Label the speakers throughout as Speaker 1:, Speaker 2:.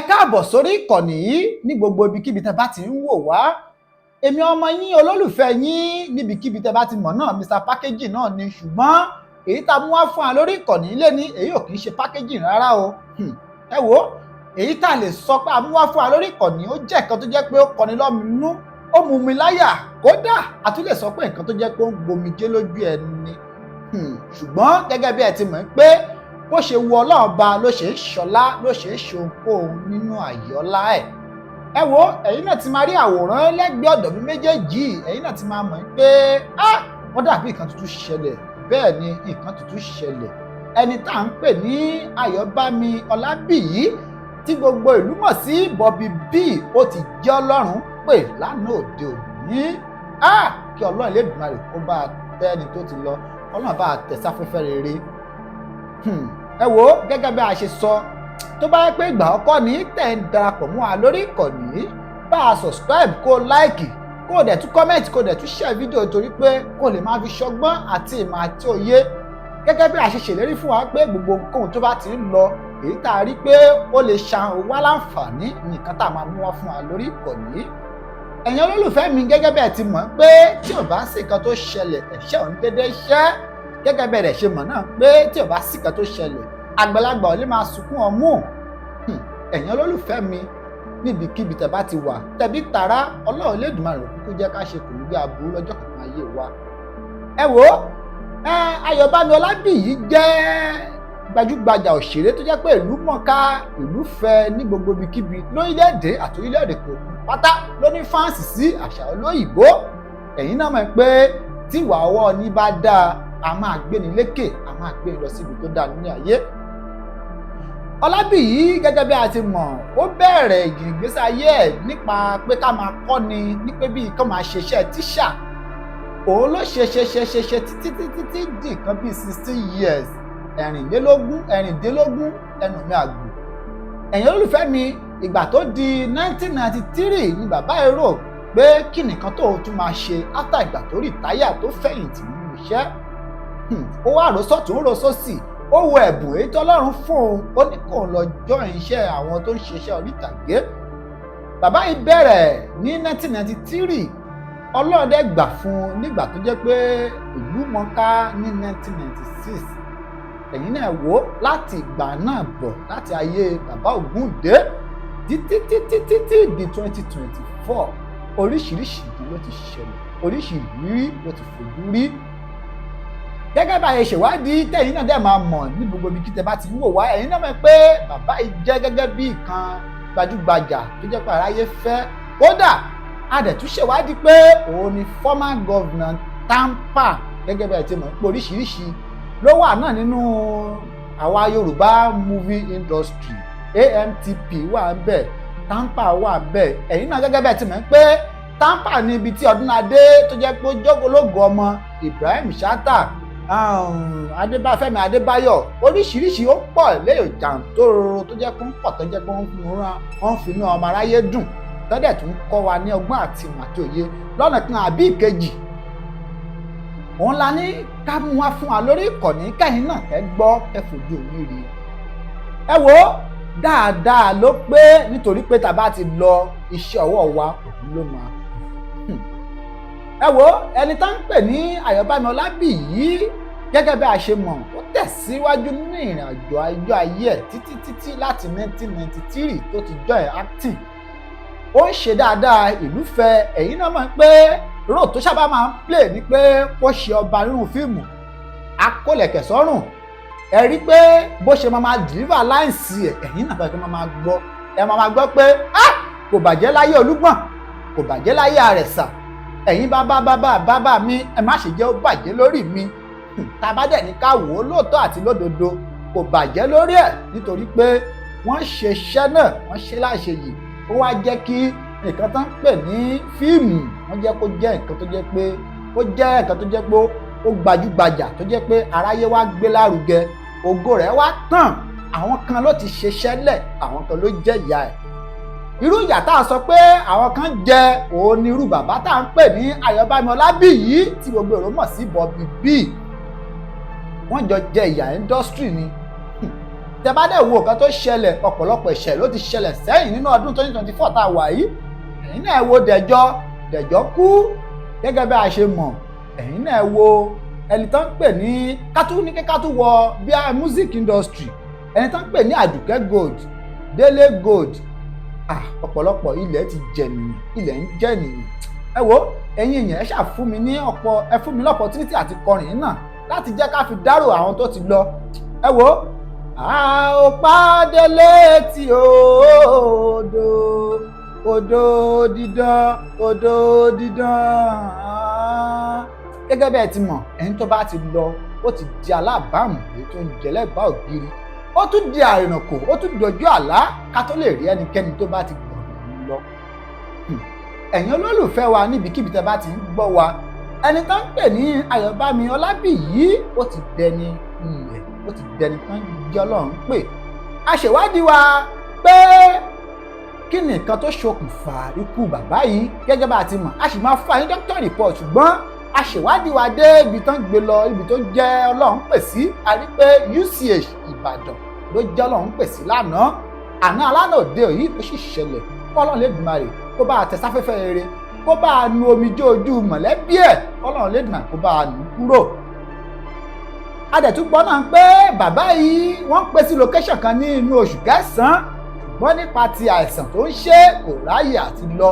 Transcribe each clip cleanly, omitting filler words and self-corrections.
Speaker 1: káàbọ̀ sórí ìkànnì yìí ní gbogbo ibikíbi tẹ́ bá ti ń wò wá. Èmi ọmọ yín olólùfẹ́ yín níbikíbi tẹ́ bá ti mọ̀ náà Mr Packaging náà ni, ṣùgbọ́n èyí tá a mú wá fún wa lórí ìkànnì ilé ní èyí ò kì í ṣe packaging rárá o. Ẹ wo èyí tá a lè sọ pé a mú wá fún wa lórí ìkànnì ó jẹ́ nǹkan tó jẹ́ pé ó kọni lọ́minú, ó mú mi láyà, kódà a tún lè sọ pé nǹkan tó jẹ́ pé ó ń gbomijé lójú ẹni. Ṣùgbọ́n gẹ́gẹ́ bí ẹ ti mọ̀ pé bó ṣe wu Ọlọ́run ba ló ṣe ń ṣọlá ló ṣe ń ṣohunkóhun nínú àyọlá ẹ̀. Ẹ wo ẹ̀yin náà ti máa rí àwòrán lẹ́gbẹ̀ẹ́ ọ̀dọ̀ mi méjèèjì, ẹ̀yin náà ti máa mọ̀ pé wọ́n dàbí nǹkan tuntun ṣẹlẹ̀, bẹ́ẹ̀ ni nǹkan tuntun ṣẹlẹ̀. Ẹni tá à ń pè ní Ayobami Olabiyi tí gbogbo ìlú mọ̀ sí Bobo B ó ti jẹ́ Ọlọ́run pè lánàá òde òní. Kí Ọlọ́run Elédùmarè kó bá tẹ́ ẹni tó ti lọ, Ọlọ́run bá tẹ̀ sáfẹ́fẹ́ rere. Ẹ wo gẹ́gẹ́ bí a ṣe sọ, tó bá yẹ pé ìgbà ọkọ ní tẹ̀ ń darapọ̀ mọ́ wa lórí ìkànnì, bá a subscribe kó like kó dẹ̀ tún comment kó dẹ̀ tún share fídíò torí pé kó lè máa fi ṣọgbọ́n àti ìmọ̀ àti òye. Gẹ́gẹ́ bí a ṣe ṣèlérí fún wa pé gbogbo nǹkan tó bá ti ń lọ èyí tá a rí pé ó lè ṣàwọn wá láǹfààní nìkan tá a máa mú wá fún wa lórí ìkànnì. Ẹ̀yin olólùfẹ́ mi gẹ́gẹ́ bí ẹ ti mọ̀ pé tí ò bá sí nǹkan tó ṣẹlẹ̀ ẹ̀ṣẹ̀ òun dédé ṣẹ́, gẹ́gẹ́ bẹ́ẹ̀ rẹ̀ ṣe mọ̀ náà pé tí ò bá sí nǹkan tó ṣẹlẹ̀ àgbàlagbà ò lè máa sunkún ọmú. Ẹ̀yin olólùfẹ́ mi níbikíbi tẹ́ bá ti wà tẹ̀bí tààrà Ọlọ́run Elédùmarè kúkú jẹ́ ká ṣe kò ní bí aburú lọ́jọ́ kan ayé wa. Ẹ wo Ayobami Olabiyi jẹ́ gbajúgbajà òṣèré tó jẹ́ pé ìlú mọ̀ọ́ká ìlú fẹ́ ní gbogbo ibikíbi lórílẹ̀‐èdè àti orílẹ̀‐èdè kòkun pátá ló ní fáǹsì sí àṣà olóyìnbó. Ẹ̀yin náà mọ̀ pé tí ìwà ọwọ́ ní bá dáa a máa gbé ni lékè, a máa gbé ni lọ síbi tó dáa ní ayé. Olabiyi gẹ́gẹ́ bí a ti mọ̀ ó bẹ̀rẹ̀ ìgbésí ayé ẹ̀ nípa pé ká máa kọ́ni ní pé bí kán máa ṣiṣẹ́ tíṣà. Òun ló ṣe títí di nǹkan bíi 16 years, ẹ̀rìndínlógún ẹnu mi àgbò. Ẹ̀yin olólùfẹ́ mi ìgbà tó di 1993 ni bàbá ẹ̀ rò pé kí nìkan tó tún máa ṣe after ìgbà tó rìtáyà tó fẹ̀yìntì nínú iṣẹ́. Ó wá rò sọ́tún ó rò sósì, ó wo ẹ̀bùn èyí tọ́lọ́run fún òun, ó ní kóun lọ join iṣẹ́ àwọn tó ń ṣiṣẹ́ orí ìtàgé. Bàbá yìí bẹ̀rẹ̀ ní 1993, Ọlọ́run dẹ̀ gbà fún un nígbà tó jẹ́ pé ìlú mọ̀ọ́ká ní 1996. Ẹ̀yin náà wò láti ìgbà náà bọ̀ láti ayé bàbá Ògúndé títí di 2024 oríṣiríṣi ìdí ló ti ṣẹlẹ̀, oríṣiríṣi ìrírí ló ti fojú rí. Gẹ́gẹ́ bá a ṣe ṣèwádìí tẹ̀yin náà dẹ̀ máa mọ̀ ní gbogbo ibi kí tẹ bá ti ń wò wá, ẹ̀yin náà mọ̀ pé bàbá yìí jẹ́ gẹ́gẹ́ bí ìkan gbajúgbajà tó jẹ́ pé aráyé fẹ́. Kódà a dẹ̀ tún ṣèwádìí pé òun ni former governor TAMPAN, gẹ́gẹ́ bí ẹ ti mọ̀ pé oríṣiríṣi ló wà náà nínú àwa Yorùbá movie industry. AMTP wà ń bẹ̀, TAMPAN wà ń bẹ̀. Ẹ̀yin náà gẹ́gẹ́ bí ẹ ti mọ̀ pé TAMPAN ní ibi tí Ọdúnladé tó jẹ́ pé ó jọ́gológo ọmọ Ibrahim Chatta, Adébáfẹ́mi Adébáyọ̀, oríṣiríṣi ó pọ̀ léyò jàǹtóró tó jẹ́ pé ń pọ̀ tó jẹ́ pé wọ́n fi inú ọmọ aráyé dùn tọ́dẹ̀ tún kọ́ wa ní ọgbọ́n àti ìmọ̀ àti òye lọ́nà kan àbí ìkejì. Òun la ní ká mú wá fún wa lórí ìkànnì kẹ́yìn náà kẹ́ gbọ́ kẹ́ fojú òun rí. Ẹ wo dáadáa ló pé nítorí pé tá a bá ti lọ iṣẹ́ ọwọ́ wa òun ló máa. Ẹ wo ẹni tá ń pè ní Ayobami Olabiyi gẹ́gẹ́ bí a ṣe mọ̀ ó tẹ̀síwájú nínú ìrìn àjò ayé ẹ̀ títí láti 1993 tó ti join acting. Ó ń ṣe dáadáa ìlú fẹ́. Ẹ̀yin náà mọ̀ pé rò tó sábà máa ń play ni pé kó ṣe ọba nínú fíìmù akólẹ̀kẹ̀ sọ́rùn. Ẹ rí pé bó ṣe máa deliver lines ẹ̀, ẹ̀yin náà fẹ́ kí máa gbọ́, ẹ máa gbọ́ pé kò bàjẹ́ láyé Olúgbọ̀n, kò bàjẹ́ láyé Àrẹ̀sà, ẹ̀yin bàbá mi ẹ má ṣe jẹ́ ó bàjẹ́ lórí mi. Tá a bá dẹ̀ ní ká wò ó lóòótọ́ àti lódodo kò bàjẹ́ lórí ẹ̀ nítorí pé wọ́n ṣe iṣẹ́ náà wọ́n ṣe láṣẹ yìí. Ó wá jẹ́ kí nǹkan tó ń pè ní fíìmù wọ́n jẹ́ kó jẹ́ nǹkan tó jẹ́ pé ó gbajúgbajà tó jẹ́ pé aráyé wá gbé lárugẹ, ògo rẹ̀ wá tàn. Àwọn kan ló ti ṣiṣẹ́ lẹ̀, àwọn kan ló jẹ́ ìyá ẹ̀. Irú ìyà tá a sọ pé àwọn kan jẹ òun ni irú bàbá tá à ń pè ní Ayobami Olabiyi tí gbogbo èrò mọ̀ sí Bobo B. Wọ́n jọ jẹ ìyà industry ni. tẹ́ bá dẹ̀ wo nǹkan tó ṣẹlẹ̀ ọ̀pọ̀lọpọ̀ ìṣẹ̀lẹ̀ ló ti ṣẹlẹ̀ sẹ́yìn nínú ọdún 2024 tá a wà yìí. ẹ̀yin náà wo Dẹ̀jọ́ kú gẹ́gẹ́ bí a ṣe mọ̀. ẹ̀yin náà wo ẹni tó ń pè ní kátó wọ bí i music industry, ẹni tó ń pè ní Àdùkẹ́ Gold, Délé Gold. ọ̀pọ̀lọpọ̀ ilẹ̀ ti jẹ nìyẹn, ilẹ̀ ń jẹ́ nìyẹn. ẹ wo ẹ̀yin èèyàn ẹ ṣáà fún mi ní opportunity àti kọrin náà láti jẹ́ ká fi dárò àwọn tó ti lọ. ẹ wo a ó pàdé létí odò dídán. gẹ́gẹ́ bẹ́ẹ̀ ti mọ̀, ẹni tó bá ti lọ ó ti di alábàámù èyí tó ń jẹlẹ́bàá ògiri, ó tún di àrìnàkò, ó tún dojú àlá ká tó lè rí ẹnikẹ́ni tó bá ti gbọ̀rọ̀ lọ. ẹ̀yin olólùfẹ́ wa níbikíbi tẹ́ bá ti ń gbọ́ wa, ẹni tó ń pè ní Ayọ̀bámi Ọlábìyí ó ti dẹni ilẹ̀, ó ti dẹni tó ń jẹ́ Ọlọ́run pè. a ṣèwádìí wa pé kí ni nǹkan tó ṣokùnfà ikú bàbá yìí gẹ́gẹ́ bá a ti mọ̀, a sì máa fún àyín doctor report, ṣùgbọ́n a ṣèwádìí wa dé ibi tán gbé lọ, ibi tó jẹ́ Ọlọ́run pè sí. a rí pé UCH Ìbàdàn ló jẹ́ Ọlọ́run pè sí lánàá. àná alánà òde òyì ó sì ṣẹlẹ̀. kọ́lọ́run Lédùmarè kó bá a tẹ sáfẹ́fẹ́ rere, kó bá a nu omijé ojú mọ̀lẹ́bí ẹ̀, kọ́lọ́run Lédùmarè kó bá a nù kúrò. a dẹ̀ tún gbọ́ náà pé bàbá yìí wọ́n pè sí location kan ní inú oṣù kẹsàn-án, ṣùgbọ́n nípa ti àìsàn tó ń ṣe kò ráyè àti lọ.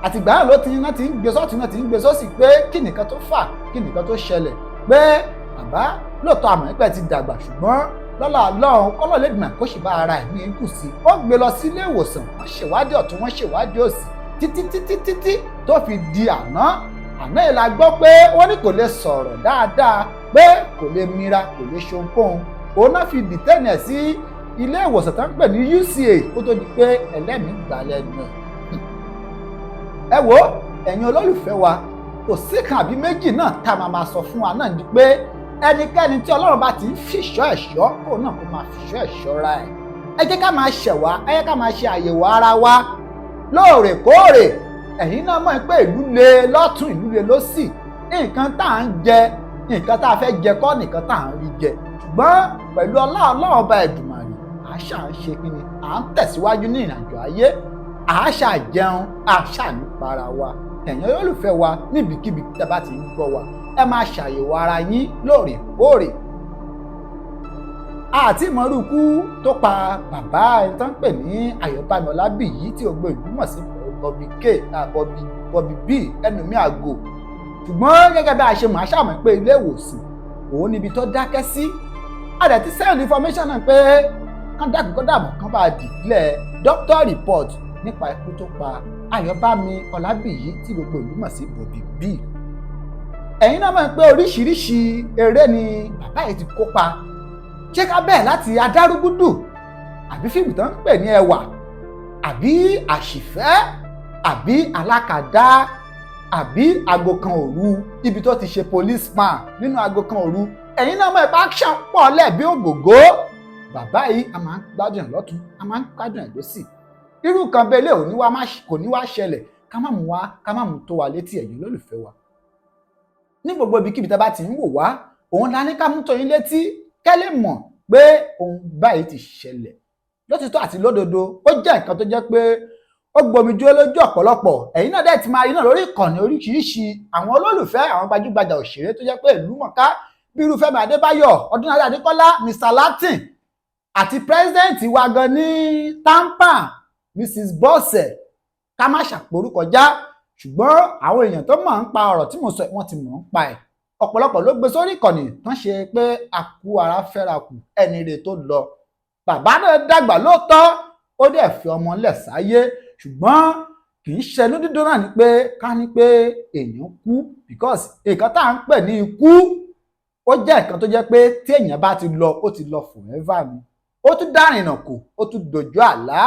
Speaker 1: àtìgbà náà ló ti ń gbé sọ́tún náà ti ń gbé sósì pé kí nìkan tó fà, kí nìkan tó ṣẹlẹ̀, pé bàbá lóòótọ́ àmọ́ ẹgbẹ́ ti dàgbà, ṣùgbọ́n lọ́la Ọlọ́run kọ́lọ́ Lédùmarè kó sì bá ara ẹ̀ ní ikú sí. ó gbé lọ sí ilé ìwòsàn, wọ́n ṣèwádìí ọ̀tún, wọ́n ṣèwádìí òsì, títí tó fi di àná yìí la gbọ́ pé wọ́n ní kò lè sọ̀rọ̀ dáadáa, pé kò lè mira, kò lè ṣohunkóhun. òun náà fi dìtẹ́nì ẹ̀ sí ilé ìwòsàn tó ń pè ní UCA kó tó di pé ẹlẹ́mìí gbà lẹ́nu ẹ̀. ẹ wo ẹ̀yin olólùfẹ́ wa, kò sí kan àbí méjì náà tá a máa sọ fún wa náà ni pé ẹnikẹ́ni tí Ọlọ́run bá ti ń fìṣọ́ ẹ̀ṣọ́, kó náà kó máa fìṣọ́ ẹ̀ṣọ́ ra ẹ̀. ẹ jẹ́ ká máa ṣẹ̀wá, ẹ jẹ́ ká máa ṣe àyẹ̀wò ara wa lóòrèkóòrè. ẹ̀yin náà mọ̀ pé ìlú le lọ́tún, ìlú le lósì. nǹkan tá à ń jẹ, nǹkan tá a fẹ́ jẹ kọ́ nìkan tá à ń rí jẹ, ṣùgbọ́n pẹ̀lú Ọlọ́run ọba Èdùmàrè àṣà ń ṣe kí ni, à ń tẹ̀síwájú ní ìrìnàjò ayé, àṣà jẹun, àṣà ń para wa. ẹ̀yin olólùfẹ́ wa níbikíbi tí a bá ti ń gbọ́ wa, ẹ máa ṣàyẹ̀wò ara yín lóòrèkóòrè. àti ìmọ̀rúkú tó pa bàbá ẹni tó ń pè ní Ayọ̀bámi Ọlábìyí tí gbogbo ìlú mọ̀ sí Bobo B ẹnu mi àgò, ṣùgbọ́n gẹ́gẹ́ bí a ṣe mọ̀, àṣà mọ̀ pé ilé ìwòsàn òun níbi tó dákẹ́ sí. a dẹ̀ ti send information náà pé kán dákun kó dàbọ̀ kán bá dìgbìlẹ̀ doctor report nípa ikú tó pa Ayọ̀bámi Ọlábìyí tí gbogbo ìlú mọ̀ sí Bobo B. ẹ̀yin náà mọ̀ pé oríṣiríṣi eré ni bàbá yìí ti kópa. ṣé ká bẹ́ẹ̀ láti adárúgúdù, àbí fíìmù tó ń pè ní ẹwà, àbí àṣìfẹ́, àbí alákàdá, àbí aago kan òru ibi tó ti ṣe policeman nínú aago kan òru. ẹ̀yin náà mọ̀ pé action pọ̀ lẹ́ẹ̀bí ògògó. bàbá yìí a máa ń gbádùn ẹ̀ lọ́tún, a máa ń gbádùn ẹ̀ lósì. irú kan bẹ́lẹ̀ kò ní wá ṣẹlẹ̀ ká má mú tó wa létí ẹ̀yin olólùfẹ́ wa. ní gbogbo ibikíbi tá a bá ti ń wò wá, òun la ní ká mú tó yín létí kẹ́ lè mọ̀ pé ohun báyìí ti ṣẹlẹ̀ lótìtọ́ àti lódodo. ó jẹ́ nǹkan tó jẹ́ pé ó gbomijó lójú ọ̀pọ̀lọpọ̀. ẹ̀yin náà dẹ̀ ti máa rí náà lórí ìkànnì oríṣiríṣi àwọn olólùfẹ́ àwọn gbajúgbajà òṣèré tó jẹ́ pé ìlú mọ̀ká bí irú Fẹ́mi Adébáyọ̀, Ọdúnladé Adékọ́lá, Mr Latin àti president wa gan ní TAMPAN Mrs Bọ́sẹ̀, ká má ṣàporúkọ já. ṣùgbọ́n àwọn èèyàn tó mọ̀ ń pa ọ̀rọ̀ tí mo sọ wọ́n ti mọ̀ ń pa ẹ̀. ọ̀pọ̀lọpọ̀ ló gbé sórí ìkànnì tán ṣe pé àkú ara fẹ́ra kù ẹni rẹ̀ tó lọ. bàbá náà dàgbà lóòótọ́, ó dẹ̀ fi ọmọ lẹ̀ sáyé, ṣùgbọ́n kì í ṣẹnu dídùn náà ni pé ká ní pé èèyàn kú, because nǹkan tá à ń pè ní ikú ó jẹ́ nǹkan tó jẹ́ pé tí èèyàn bá ti lọ, ó ti lọ forever ni. ó tún dárìnà kù, ó tún dojú àlá.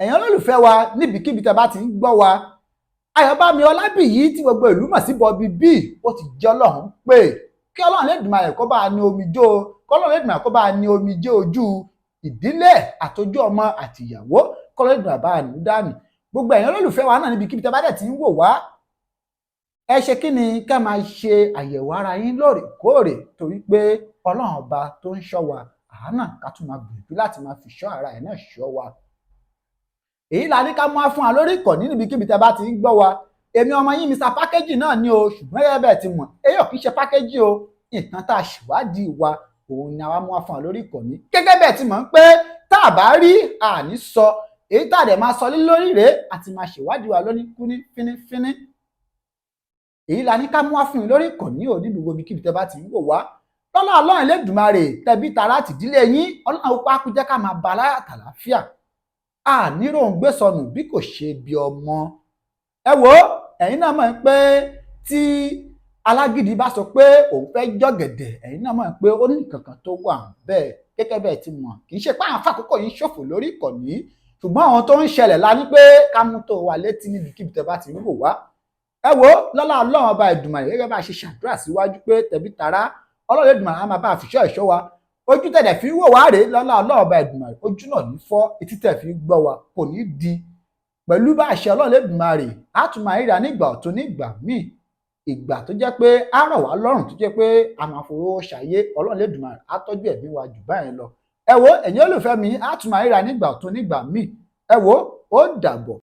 Speaker 1: ẹ̀yin olólùfẹ́ wa níbikíbi tá a bá ti ń gbọ́ wa, Ayọ̀bámi Ọlábìyí tí gbogbo ìlú mọ̀ sí Bobo B ó ti jẹ́ Ọlọ́run pé kí Ọlọ́run Lédùmarè kó bá a ní omijé, kọ́lọ́run Lédùmarè kó bá a ní omijé ojú ìdílé àtọjú ọmọ àti ìyàwó, kọ́lọ́run Lédùmarè bá a nù dànù. gbogbo ẹ̀yin olólùfẹ́ wa náà níbikíbi tá a bá dẹ̀ ti ń wò wá, ẹ ṣe kí ni ká máa ṣe àyẹ̀wò ara yín lóòrèkóòrè, torí pé ọlọ́run ọba tó ń ṣọ́ wa àánà ká tún máa gbìyànjú láti máa fi ṣọ́ ara ẹ̀ náà ṣọ́ wa. èyí la ní ká mú wá fún wa lórí ìkànnì níbikíbi tẹ́ bá ti ń gbọ́ wa. èmi ọmọ yín Mr. Package náà ni o, ṣùgbọ́n gẹ́gẹ́ bẹ́ẹ̀ ti mọ̀ èyí kì í ṣe pákéjì o, nǹkan tá a ṣèwádìí wa òun ni àwa mú wá fún wa lórí ìkànnì. gẹ́gẹ́ bẹ́ẹ̀ ti mọ̀ pé tá a bá rí àní sọ, èyí tá a dẹ̀ máa sọ lé lórí rèé àti máa ṣèwádìí wa lóní kúní fínífíní. èyí la ní ká mú wá fún yín lórí ìkànnì ò níbi gbogbo kíbi tẹ́ bá ti ń wò wá. lọ́lá ọlọ́run Elédùmarè tẹ̀bí tara tìdílé yín ọlọ́run ó pákú jẹ́ ká máa bá aláyà tàlàáfíà. àníró ń gbé sọnù bí kò ṣe bí ọmọ. ẹ wo ẹ̀yin náà mọ̀ pé tí alágídí bá sọ pé òun fẹ́ jọ̀gẹ̀dẹ̀, ẹ̀yin náà mọ̀ pé ó ní kankan tó wà bẹ́ẹ̀. gẹ́gẹ́ bẹ́ẹ̀ ti mọ̀ kì í ṣe pé àwọn fàkókò yìí ṣòfò lórí ìkànnì, ṣùgbọ́n àwọn tó ń ṣẹlẹ̀ la ní pé ká mú tó wà létí níbikíbi tẹ́ bá ti ń wò wá. ẹ wo lọ́lá ọlọ́run ọba Èdùmàrè gẹ́gẹ́ bá a ṣe ṣàdúrà síwájú pé tẹ̀bí tara ọlọ́run Èdùmàrè á máa bá àfiṣọ́ ẹ̀ṣọ́ wa. ojú tẹ̀dẹ̀ fi ń wò wá rèé lọ́lá ọlọ́run ọba Èdùmàrè, ojú náà ní fọ́, etí tẹ̀ fi ń gbọ́ wa kò ní di. pẹ̀lú bá àṣẹ ọlọ́run Èdùmàrè á tún máa ríra nígbà ọ̀tun nígbà míì, ìgbà tó jẹ́ pé á rọ̀ wá lọ́rùn, tó jẹ́ pé a máa fowó ṣàyé ọlọ́run Èdùmàrè á tọ́jú ẹ̀mí wa jù báyẹn lọ. ẹ wo ẹ̀yin olùfẹ́ mi á tún máa ríra nígbà ọ̀tun nígbà míì. ẹ wo ó dàbọ̀.